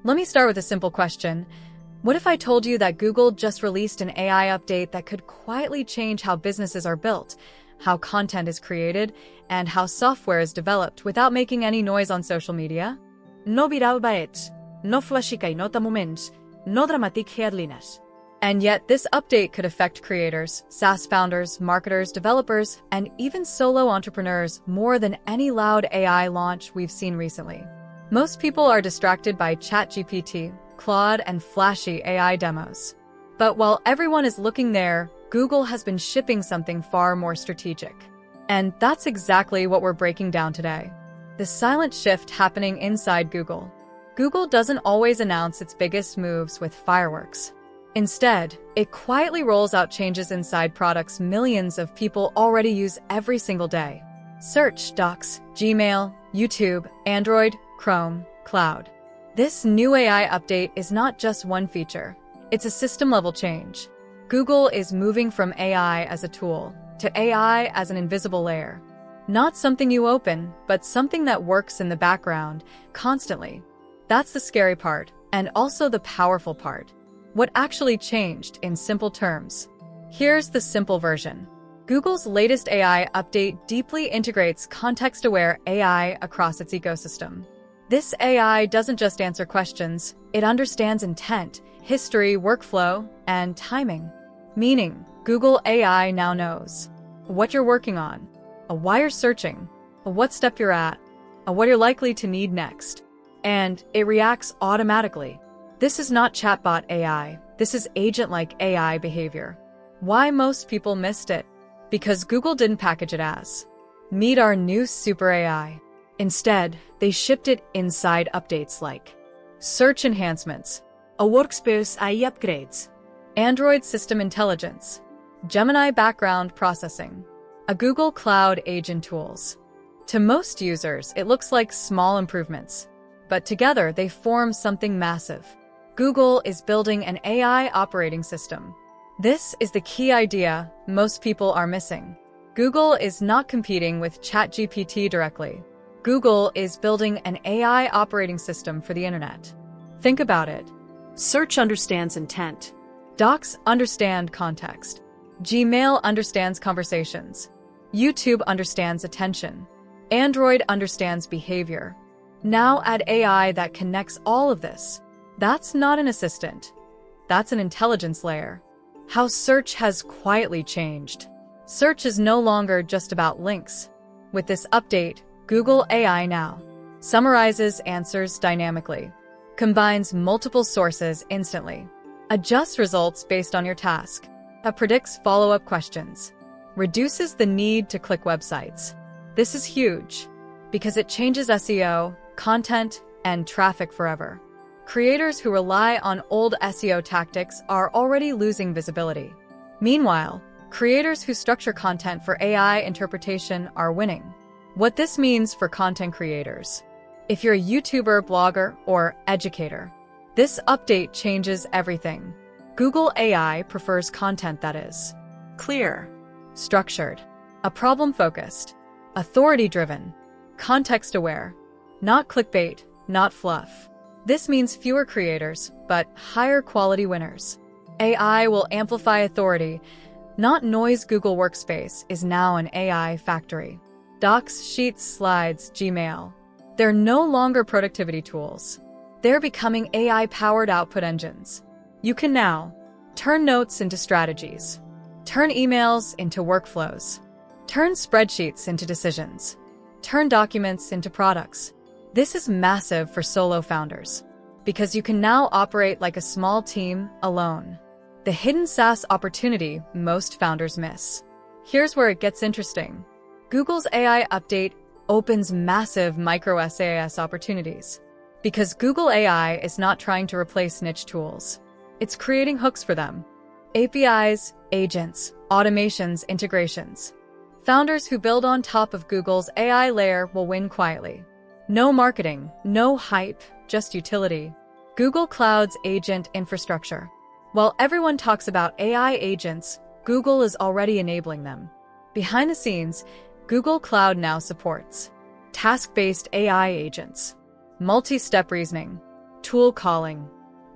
Let me start with a simple question. What if I told you that Google just released an AI update that could quietly change how businesses are built, how content is created, and how software is developed without making any noise on social media? No viral baets, no flashy nota moments, no dramatic headliness. And yet, this update could affect creators, SaaS founders, marketers, developers, and even solo entrepreneurs more than any loud AI launch we've seen recently. Most people are distracted by ChatGPT, Claude, and flashy AI demos. But while everyone is looking there, Google has been shipping something far more strategic. And that's exactly what we're breaking down today. The silent shift happening inside Google. Google doesn't always announce its biggest moves with fireworks. Instead, it quietly rolls out changes inside products millions of people already use every single day. Search, Docs, Gmail, YouTube, Android, Chrome, Cloud. This new AI update is not just one feature. It's a system-level change. Google is moving from AI as a tool to AI as an invisible layer. Not something you open, but something that works in the background, constantly. That's the scary part, and also the powerful part. What actually changed in simple terms? Here's the simple version. Google's latest AI update deeply integrates context-aware AI across its ecosystem. This AI doesn't just answer questions, it understands intent, history, workflow, and timing. Meaning, Google AI now knows what you're working on, why you're searching, what step you're at, what you're likely to need next. And it reacts automatically. This is not chatbot AI, this is agent-like AI behavior. Why most people missed it? Because Google didn't package it as, meet our new super AI. Instead, they shipped it inside updates like search enhancements, A workspace AI upgrades, Android system intelligence, Gemini background processing, a Google Cloud agent tools. To most users, it looks like small improvements, but together they form something massive. Google is building an AI operating system. This is the key idea most people are missing. Google is not competing with ChatGPT directly. Google is building an AI operating system for the internet. Think about it. search understands intent, Docs understand context. Gmail understands conversations. YouTube understands attention. Android understands behavior. Now add AI that connects all of this. That's not an assistant. That's an intelligence layer. How search has quietly changed. Search is no longer just about links. With this update, Google AI now summarizes answers dynamically, combines multiple sources instantly, adjusts results based on your task, predicts follow-up questions, reduces the need to click websites. This is huge because it changes SEO, content, and traffic forever. Creators who rely on old SEO tactics are already losing visibility. Meanwhile, creators who structure content for AI interpretation are winning. What this means for content creators. If you're a YouTuber, blogger, or educator, this update changes everything. Google AI prefers content that is clear, structured, problem-focused, authority-driven, context-aware, not clickbait, not fluff. This means fewer creators, but higher quality winners. AI will amplify authority, not noise. Google Workspace is now an AI factory. Docs, Sheets, Slides, Gmail. They're no longer productivity tools. They're becoming AI-powered output engines. You can now turn notes into strategies, turn emails into workflows, turn spreadsheets into decisions, turn documents into products. This is massive for solo founders because you can now operate like a small team alone. The hidden SaaS opportunity most founders miss. Here's where it gets interesting. Google's AI update opens massive micro-SaaS opportunities because Google AI is not trying to replace niche tools. It's creating hooks for them. APIs, agents, automations, integrations. Founders who build on top of Google's AI layer will win quietly. No marketing, no hype, just utility. Google Cloud's agent infrastructure. While everyone talks about AI agents, Google is already enabling them. Behind the scenes, Google Cloud now supports task-based AI agents, multi-step reasoning, tool calling,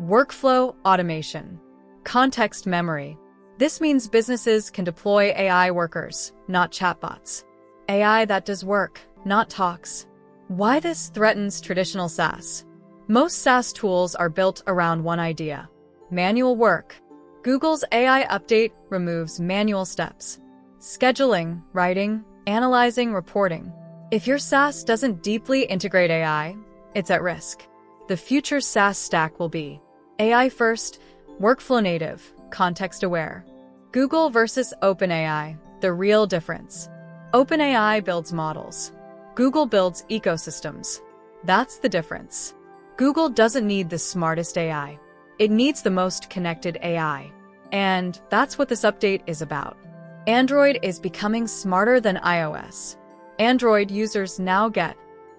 workflow automation, context memory. This means businesses can deploy AI workers, not chatbots. AI that does work, not talks. Why this threatens traditional SaaS? Most SaaS tools are built around one idea: manual work. Google's AI update removes manual steps: scheduling, writing, analyzing, reporting. If your SaaS doesn't deeply integrate AI, it's at risk. The future SaaS stack will be AI first, workflow native, context aware. Google versus OpenAI, the real difference. OpenAI builds models. Google builds ecosystems. That's the difference. Google doesn't need the smartest AI. It needs the most connected AI. And that's what this update is about. Android is becoming smarter than iOS. Android users now get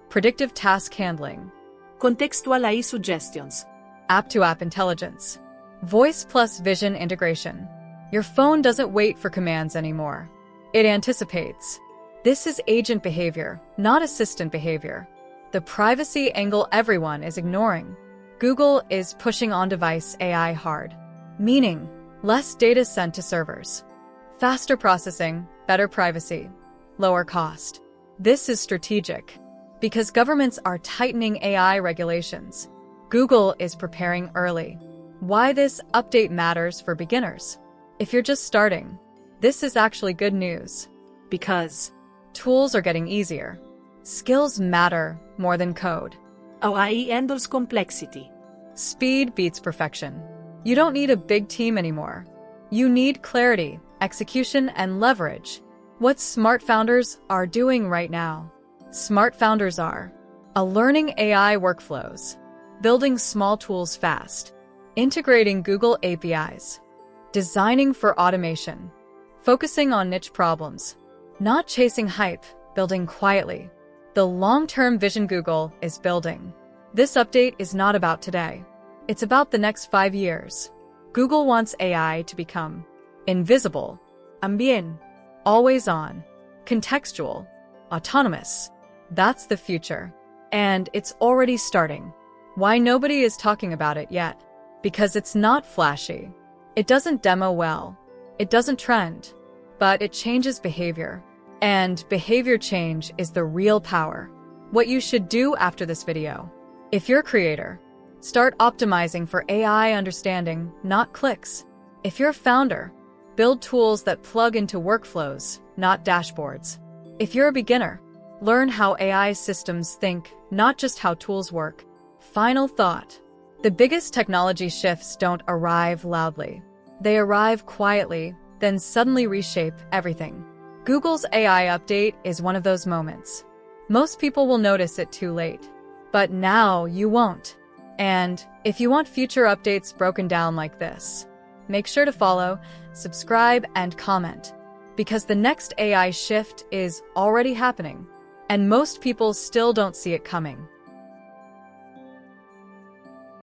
predictive task handling, Contextual AI suggestions, app-to-app intelligence, voice plus vision integration. Your phone doesn't wait for commands anymore. It anticipates. This is agent behavior, not assistant behavior. The privacy angle everyone is ignoring. Google is pushing on-device AI hard, meaning less data sent to servers, faster processing, better privacy, lower cost. This is strategic because governments are tightening AI regulations. Google is preparing early. Why this update matters for beginners? If you're just starting, this is actually good news. because Tools are getting easier. Skills matter more than code. AI handles complexity. Speed beats perfection. You don't need a big team anymore. You need clarity, execution, and leverage. What smart founders are doing right now? Smart founders are learning AI workflows, building small tools fast, integrating Google APIs, designing for automation, focusing on niche problems, not chasing hype, building quietly. The long-term vision Google is building. This update is not about today. It's about the next 5 years. Google wants AI to become invisible, ambient, always on, contextual, autonomous. That's the future. And it's already starting. Why nobody is talking about it yet? Because it's not flashy. It doesn't demo well. It doesn't trend. But it changes behavior. And behavior change is the real power. What you should do after this video. If you're a creator, start optimizing for AI understanding, not clicks. If you're a founder, build tools that plug into workflows, not dashboards. If you're a beginner, learn how AI systems think, not just how tools work. Final thought. The biggest technology shifts don't arrive loudly. They arrive quietly, then suddenly reshape everything. Google's AI update is one of those moments. Most people will notice it too late. But now you won't. And if you want future updates broken down like this, make sure to follow, subscribe, and comment. Because the next AI shift is already happening. And most people still don't see it coming.